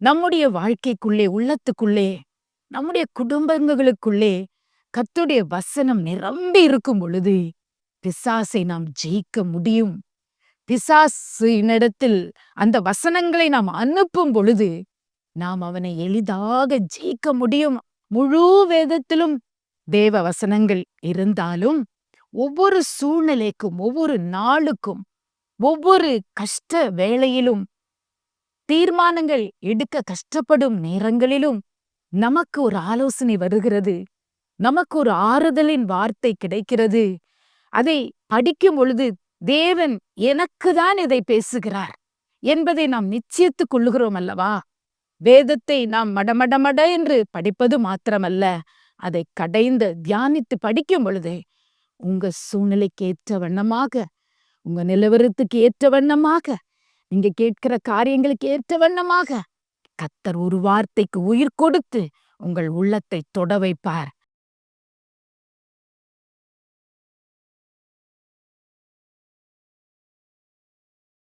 நம்முடைய வாழ்க்கைக்குள்ளே, உள்ளத்துக்குள்ளே, நம்முடைய குடும்பங்களுக்குள்ளே கர்த்தருடைய வசனம் நிரம்பி இருக்கும் பொழுது, பிசாசை நாம் ஜெயிக்க முடியும். பிசாசினிடத்தில் அந்த வசனங்களை நாம் அனுப்பும் பொழுது, நாம் அவனை எளிதாக ஜெயிக்க முடியும். முழு வேதத்திலும் தேவ வசனங்கள் இருந்தாலும், ஒவ்வொரு சூழ்நிலைக்கும், ஒவ்வொரு நாளுக்கும், ஒவ்வொரு கஷ்ட வேளையிலும், தீர்மானங்கள் எடுக்க கஷ்டப்படும் நேரங்களிலும் நமக்கு ஒரு ஆலோசனை வருகிறது. நமக்கு ஒரு ஆறுதலின் வார்த்தை கிடைக்கிறது. அதை படிக்கும் பொழுது தேவன் எனக்கு தான் இதை பேசுகிறார் என்பதை நாம் நிச்சயித்துக் கொள்ளுகிறோம் அல்லவா? வேதத்தை நாம் மடமடமட என்று படிப்பது மாத்திரமல்ல, அதை கடைந்து தியானித்து படிக்கும் பொழுது உங்க சூழ்நிலைக்கு ஏற்ற வண்ணமாக, உங்க நிலவரத்துக்கு ஏற்ற வண்ணமாக, நீங்க கேட்கிற காரியங்களுக்கு ஏற்ற வண்ணமாக கர்த்தர் ஒரு வார்த்தைக்கு உயிர் கொடுத்து உங்கள் உள்ளத்தை தொட வைப்பார்.